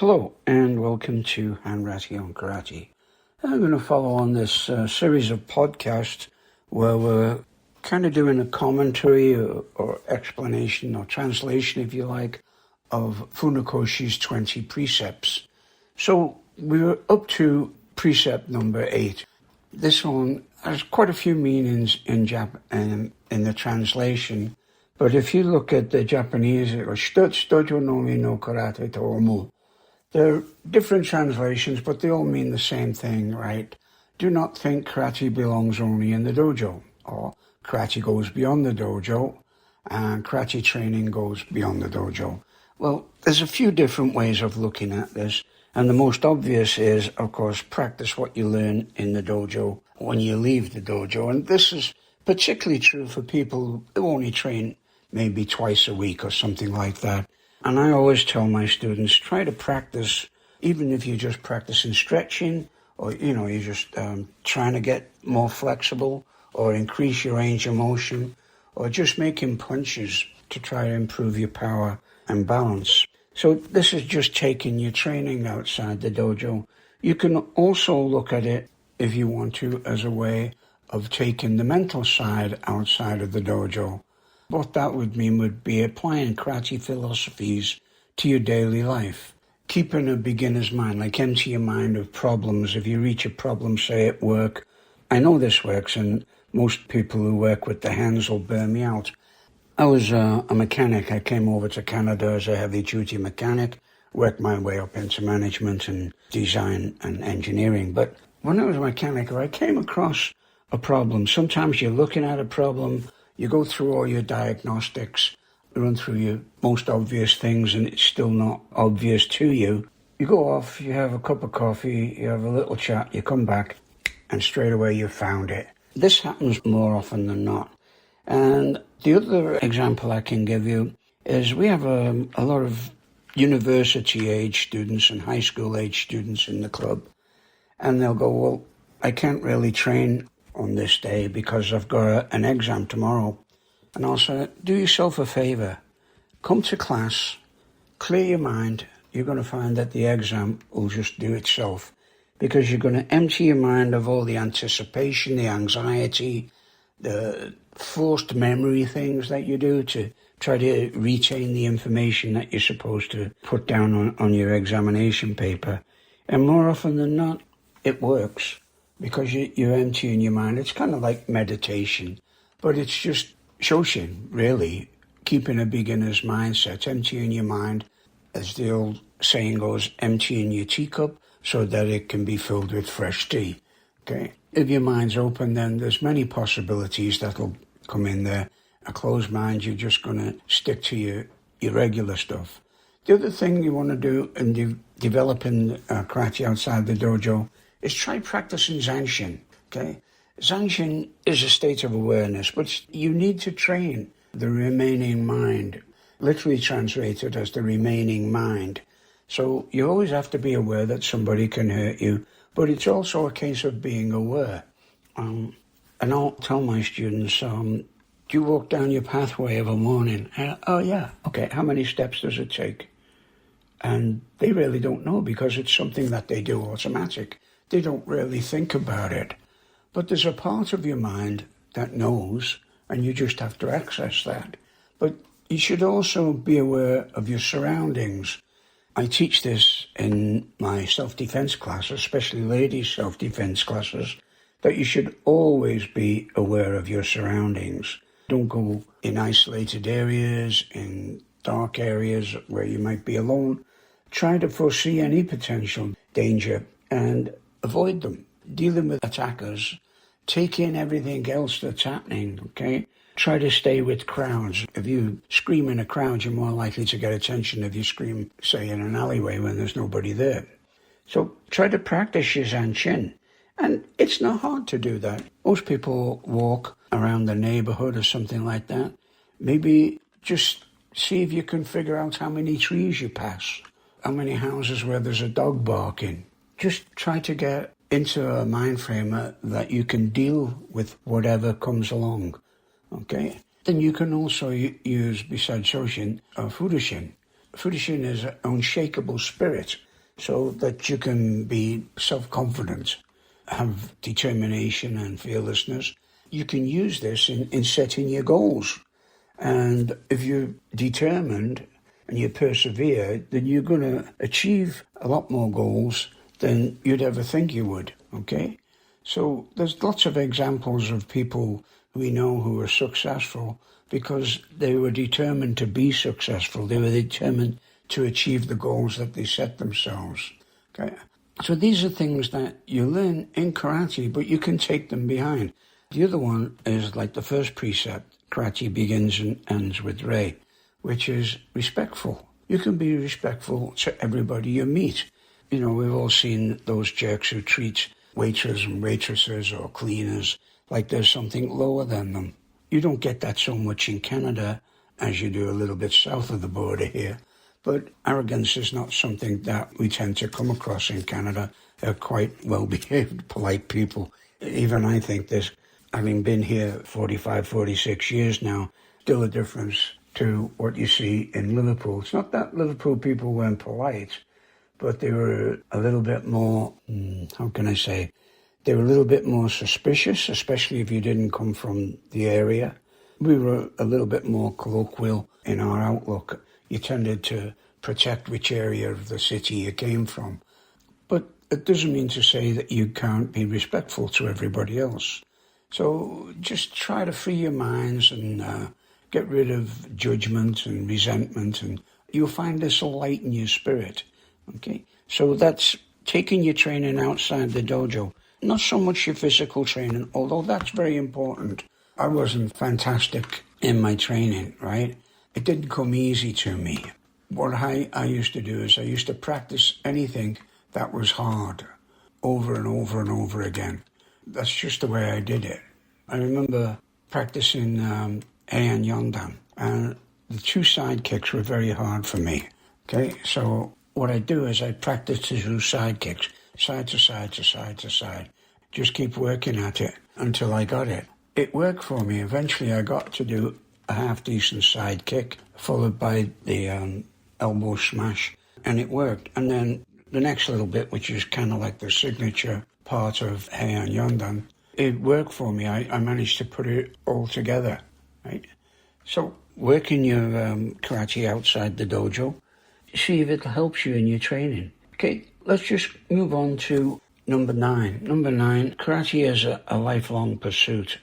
Hello and welcome to Hanratty on Karate. I'm going to follow on this series of podcasts where we're kind of doing a commentary or explanation or translation, if you like, of Funakoshi's 20 precepts. So we're up to precept number 8. This one has quite a few meanings in the translation, but if you look at the Japanese, it goes Dōjō nomi no karate to omou. They're different translations, but they all mean the same thing, right? Do not think karate belongs only in the dojo, or karate goes beyond the dojo, and karate training goes beyond the dojo. Well, there's a few different ways of looking at this, and the most obvious is, of course, practice what you learn in the dojo when you leave the dojo. And this is particularly true for people who only train maybe twice a week or something like that. And I always tell my students, try to practice, even if you're just practicing stretching, or, you're just trying to get more flexible, or increase your range of motion, or just making punches to try to improve your power and balance. So this is just taking your training outside the dojo. You can also look at it, if you want to, as a way of taking the mental side outside of the dojo. What that would mean would be applying karate philosophies to your daily life. Keeping a beginner's mind, like empty your mind of problems. If you reach a problem, say at work, I know this works, and most people who work with their hands will burn me out. I was a mechanic. I came over to Canada as a heavy-duty mechanic, worked my way up into management and design and engineering. But when I was a mechanic, I came across a problem. Sometimes you're looking at a problem, you go through all your diagnostics, run through your most obvious things, and it's still not obvious to you. You go off, you have a cup of coffee, you have a little chat, you come back, and straight away you found it. This happens more often than not. And the other example I can give you is we have a lot of university-age students and high school-age students in the club. And they'll go, well, I can't really train on this day because I've got an exam tomorrow. And I'll say, do yourself a favor. Come to class, clear your mind. You're going to find that the exam will just do itself, because you're going to empty your mind of all the anticipation, the anxiety, the forced memory things that you do to try to retain the information that you're supposed to put down on your examination paper. And more often than not, it works, because you're emptying your mind. It's kind of like meditation, but it's just shoshin, really, keeping a beginner's mindset, emptying your mind, as the old saying goes, emptying your teacup so that it can be filled with fresh tea, okay? If your mind's open, then there's many possibilities that'll come in there. A closed mind, you're just going to stick to your regular stuff. The other thing you want to do in developing karate outside the dojo is try practicing zanshin, okay? Zanshin is a state of awareness, but you need to train the remaining mind, literally translated as the remaining mind. So you always have to be aware that somebody can hurt you, but it's also a case of being aware. And I'll tell my students, do you walk down your pathway of a morning? Oh, yeah. Okay, how many steps does it take? And they really don't know, because it's something that they do automatic. They don't really think about it. But there's a part of your mind that knows, and you just have to access that. But you should also be aware of your surroundings. I teach this in my self-defense classes, especially ladies' self-defense classes, that you should always be aware of your surroundings. Don't go in isolated areas, in dark areas where you might be alone. Try to foresee any potential danger and avoid them. Dealing with attackers, take in everything else that's happening, okay? Try to stay with crowds. If you scream in a crowd, you're more likely to get attention if you scream, say, in an alleyway when there's nobody there. So try to practice your zanshin. And it's not hard to do that. Most people walk around the neighborhood or something like that. Maybe just see if you can figure out how many trees you pass, how many houses where there's a dog barking. Just try to get into a mind frame that you can deal with whatever comes along, okay? Then you can also use, besides Shoshin, Fudoshin. Fudoshin is an unshakable spirit. so that you can be self-confident, have determination and fearlessness. You can use this in setting your goals. And if you're determined and you persevere, then you're going to achieve a lot more goals than you'd ever think you would, okay? So there's lots of examples of people we know who are successful because they were determined to be successful. They were determined to achieve the goals that they set themselves, okay? So these are things that you learn in karate, but you can take them behind. The other one is like the first precept, karate begins and ends with rei, which is respectful. You can be respectful to everybody you meet. You know, we've all seen those jerks who treat waiters and waitresses or cleaners like there's something lower than them. You don't get that so much in Canada as you do a little bit south of the border here. But arrogance is not something that we tend to come across in Canada. They're quite well-behaved, polite people. Even I think this, having been here 45, 46 years now, still a difference to what you see in Liverpool. It's not that Liverpool people weren't polite, but they were a little bit more, how can I say, they were a little bit more suspicious, especially if you didn't come from the area. We were a little bit more colloquial in our outlook. You tended to protect which area of the city you came from. But it doesn't mean to say that you can't be respectful to everybody else. So just try to free your minds and get rid of judgment and resentment, and you'll find this will lighten your spirit. Okay, so that's taking your training outside the dojo. Not so much your physical training, although that's very important. I wasn't fantastic in my training, right? It didn't come easy to me. What I used to do is I used to practice anything that was hard over and over and over again. That's just the way I did it. I remember practicing Heian Yondan, and the two side kicks were very hard for me. Okay, so what I do is I practice to do side kicks, side to side to side to side. Just keep working at it until I got it. It worked for me. Eventually I got to do a half-decent side kick, followed by the elbow smash, and it worked. And then the next little bit, which is kind of like the signature part of Heian Yondan, it worked for me. I managed to put it all together, right? So working your karate outside the dojo, see if it helps you in your training. Okay, let's just move on to number 9. Number 9, karate is a lifelong pursuit.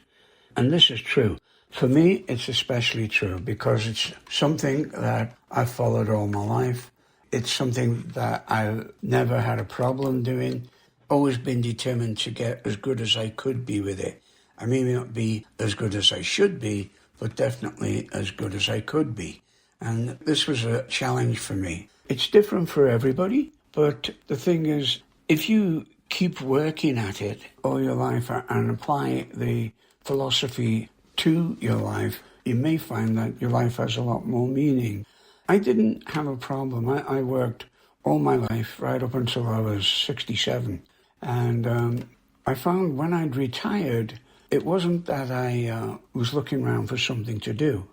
And this is true. For me, it's especially true because it's something that I've followed all my life. It's something that I've never had a problem doing. Always been determined to get as good as I could be with it. I may not be as good as I should be, but definitely as good as I could be. And this was a challenge for me. It's different for everybody, but the thing is, if you keep working at it all your life and apply the philosophy to your life, you may find that your life has a lot more meaning. I didn't have a problem. I worked all my life right up until I was 67. And I found when I'd retired, it wasn't that I was looking around for something to do,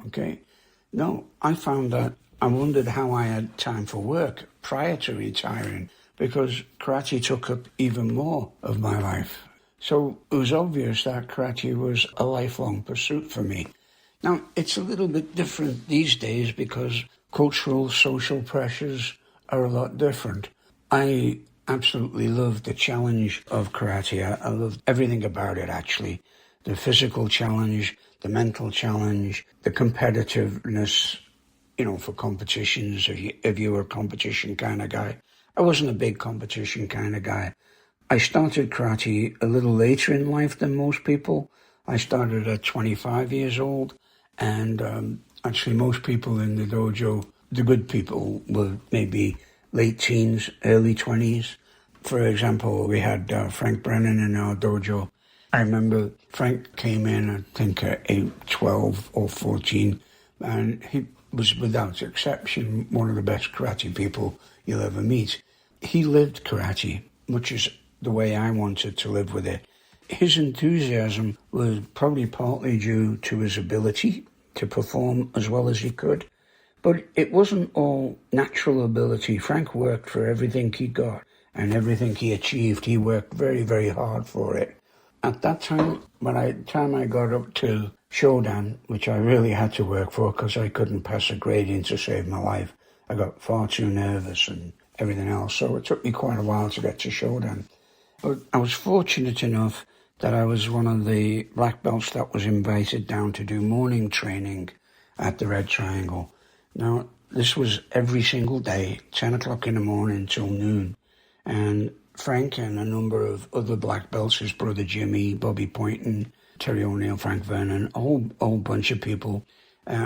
okay? No, I found that I wondered how I had time for work prior to retiring because karate took up even more of my life. So it was obvious that karate was a lifelong pursuit for me. Now, it's a little bit different these days because cultural, social pressures are a lot different. I absolutely love the challenge of karate. I love everything about it, actually. The physical challenge, the mental challenge, the competitiveness, you know, for competitions, if you were a competition kind of guy. I wasn't a big competition kind of guy. I started karate a little later in life than most people. I started at 25 years old, and actually most people in the dojo, the good people, were maybe late teens, early 20s. For example, we had Frank Brennan in our dojo. I remember Frank came in, I think, at age 12 or 14, and he was, without exception, one of the best karate people you'll ever meet. He lived karate, which is the way I wanted to live with it. His enthusiasm was probably partly due to his ability to perform as well as he could, But it wasn't all natural ability. Frank worked for everything he got and everything he achieved. He worked very, very hard for it. At that time, time I got up to Shodan, which I really had to work for because I couldn't pass a gradient to save my life. I got far too nervous and everything else, so it took me quite a while to get to Shodan. But I was fortunate enough that I was one of the black belts that was invited down to do morning training at the Red Triangle. Now, this was every single day, 10 o'clock in the morning till noon. And Frank and a number of other black belts, his brother Jimmy, Bobby Poynton, Terry O'Neill, Frank Vernon, a whole bunch of people.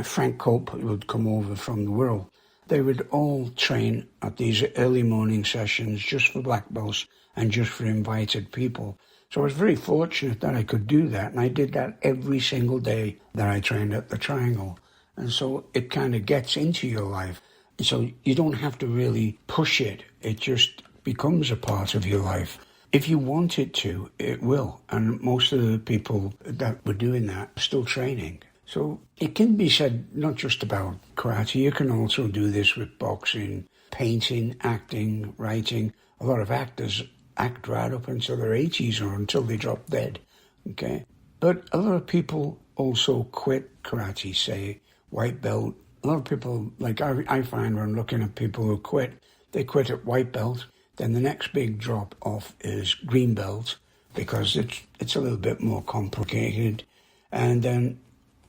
Frank Cope would come over from the world. They would all train at these early morning sessions just for black belts and just for invited people. So I was very fortunate that I could do that, and I did that every single day that I trained at the Triangle. And so it kind of gets into your life. So you don't have to really push it. It just becomes a part of your life. If you want it to, it will. And most of the people that were doing that are still training. So it can be said not just about karate. You can also do this with boxing, painting, acting, writing. A lot of actors act right up until their 80s or until they drop dead. Okay? But a lot of people also quit karate, say, white belt. A lot of people, like I find when looking at people who quit, they quit at white belt. Then the next big drop off is green belt because it's a little bit more complicated. And then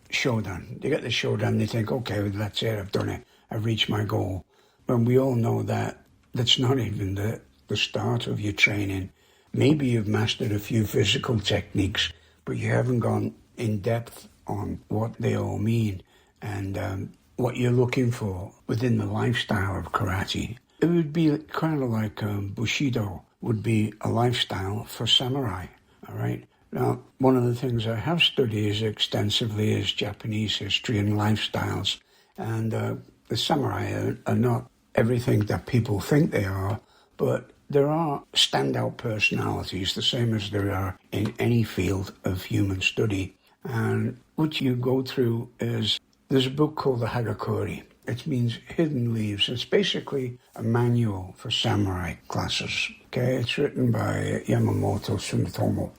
Shodan. They get the Shodan, they think, okay, well, that's it, I've done it. I've reached my goal. And we all know that that's not even the start of your training. Maybe you've mastered a few physical techniques, but you haven't gone in depth on what they all mean and what you're looking for within the lifestyle of karate. It would be kind of like Bushido would be a lifestyle for samurai, all right? Now, one of the things I have studied extensively is Japanese history and lifestyles. And the samurai are not everything that people think they are, but there are standout personalities, the same as there are in any field of human study. And what you go through is, there's a book called the Hagakure. It means hidden leaves. It's basically a manual for samurai classes. Okay, it's written by Yamamoto Tsutomu.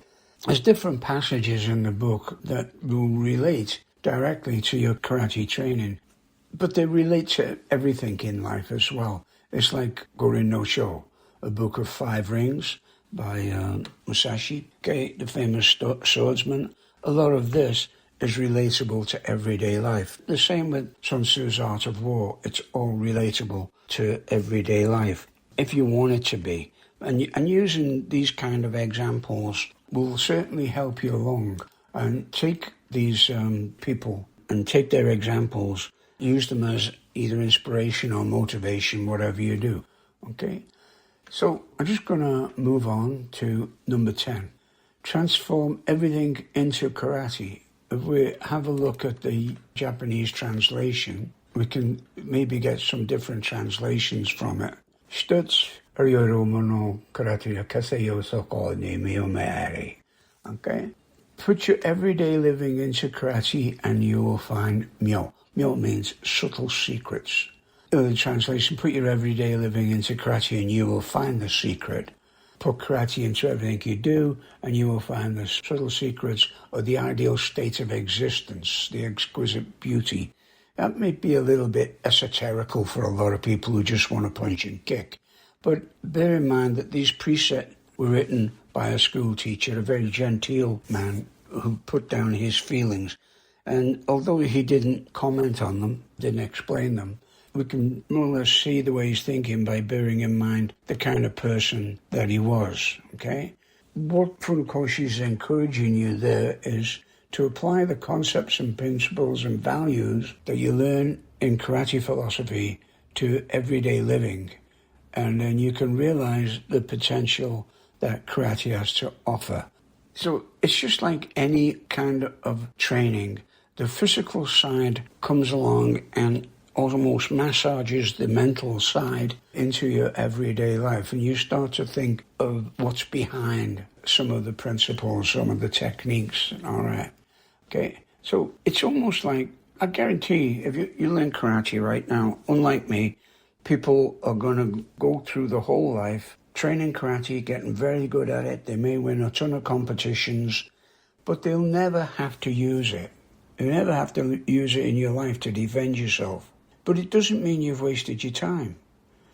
There's different passages in the book that will relate directly to your karate training, but they relate to everything in life as well. It's like Gorin no Sho, a book of 5 rings by Musashi, okay, the famous swordsman. A lot of this is relatable to everyday life. The same with Sun Tzu's Art of War. It's all relatable to everyday life, if you want it to be. And using these kind of examples will certainly help you along. And take these people and take their examples, use them as either inspiration or motivation, whatever you do. Okay? So I'm just going to move on to number 10. Transform everything into karate. If we have a look at the Japanese translation, we can maybe get some different translations from it. Stutz, Arayuru mono karate ka seyo, soko ni myōmi ari. Okay? Put your everyday living into karate and you will find myo. Myo means subtle secrets. The translation, put your everyday living into karate and you will find the secret. Put karate into everything you do and you will find the subtle secrets or the ideal state of existence, the exquisite beauty. That may be a little bit esoterical for a lot of people who just want to punch and kick. But bear in mind that these precepts were written by a school teacher, a very genteel man who put down his feelings. And although he didn't comment on them, didn't explain them, we can more or less see the way he's thinking by bearing in mind the kind of person that he was, okay? What Funakoshi is encouraging you there is to apply the concepts and principles and values that you learn in karate philosophy to everyday living. And then you can realize the potential that karate has to offer. So it's just like any kind of training. The physical side comes along and almost massages the mental side into your everyday life. And you start to think of what's behind some of the principles, some of the techniques, all right? Okay, so it's almost like I guarantee if you learn karate right now, unlike me, people are going to go through the whole life training karate, getting very good at it. They may win a ton of competitions, but they'll never have to use it. You never have to use it in your life to defend yourself. But it doesn't mean you've wasted your time.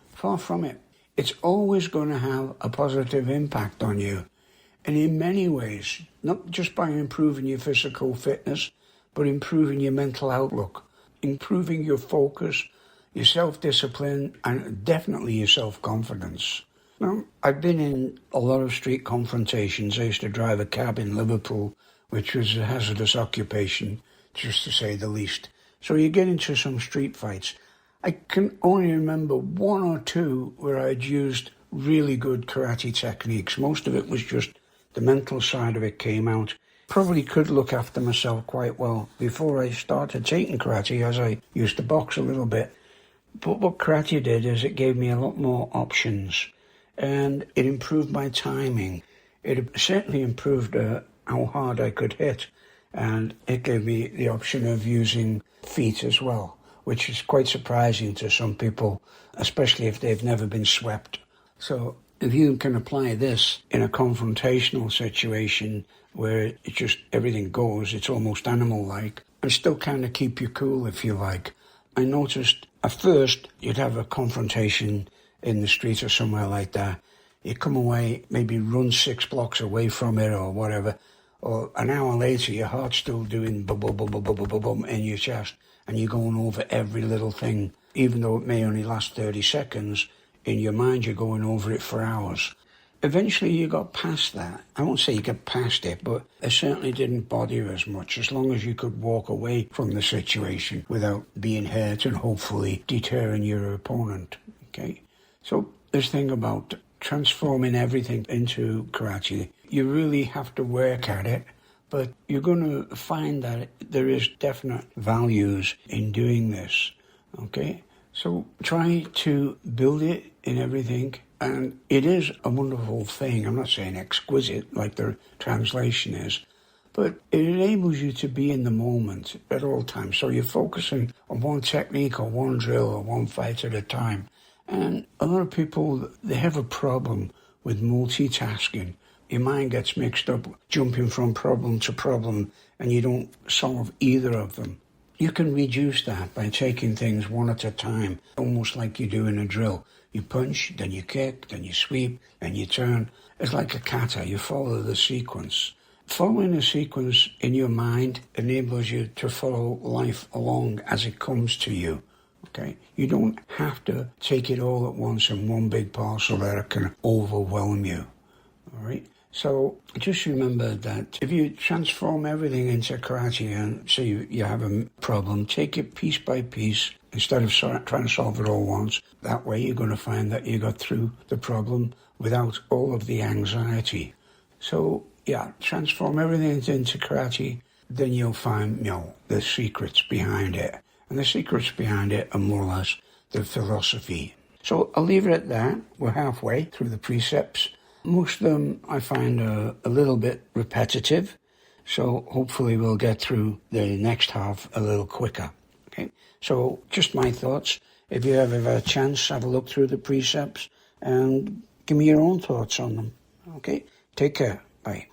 Far from it. It's always going to have a positive impact on you. And in many ways, not just by improving your physical fitness, but improving your mental outlook, improving your focus, your self-discipline, and definitely your self-confidence. Now, I've been in a lot of street confrontations. I used to drive a cab in Liverpool, which was a hazardous occupation, just to say the least. So you get into some street fights. I can only remember one or two where I'd used really good karate techniques. Most of it was just the mental side of it came out. Probably could look after myself quite well before I started taking karate, as I used to box a little bit. But what karate did is it gave me a lot more options, and it improved my timing. It certainly improved how hard I could hit, and it gave me the option of using feet as well, which is quite surprising to some people, especially if they've never been swept. So if you can apply this in a confrontational situation where it just everything goes, it's almost animal-like, and still kind of keep you cool if you like. I noticed at first you'd have a confrontation in the street or somewhere like that. You come away, maybe run 6 blocks away from it or whatever, or an hour later your heart's still doing bum bum bum bum bum bum bum in your chest, and you're going over every little thing, even though it may only last 30 seconds. In your mind, you're going over it for hours. Eventually, you got past that. I won't say you got past it, but it certainly didn't bother you as much, as long as you could walk away from the situation without being hurt and hopefully deterring your opponent. Okay? So this thing about transforming everything into karate, you really have to work at it, but you're going to find that there is definite values in doing this. Okay? So try to build it in everything, and it is a wonderful thing. I'm not saying exquisite like the translation is, but it enables you to be in the moment at all times. So you're focusing on one technique or one drill or one fight at a time. And a lot of people, they have a problem with multitasking. Your mind gets mixed up, jumping from problem to problem, and you don't solve either of them. You can reduce that by taking things one at a time, almost like you do in a drill. You punch, then you kick, then you sweep, then you turn. It's like a kata. You follow the sequence. Following the sequence in your mind enables you to follow life along as it comes to you. Okay? You don't have to take it all at once in one big parcel that it can overwhelm you. All right? So just remember that if you transform everything into karate and say you have a problem, take it piece by piece instead of trying to solve it all once. That way you're going to find that you got through the problem without all of the anxiety. So yeah, transform everything into karate, then you'll find, the secrets behind it. And the secrets behind it are more or less the philosophy. So I'll leave it at that. We're halfway through the precepts. Most of them I find are a little bit repetitive, so hopefully we'll get through the next half a little quicker. Okay, so just my thoughts. If you ever have a chance, have a look through the precepts and give me your own thoughts on them. Okay, take care. Bye.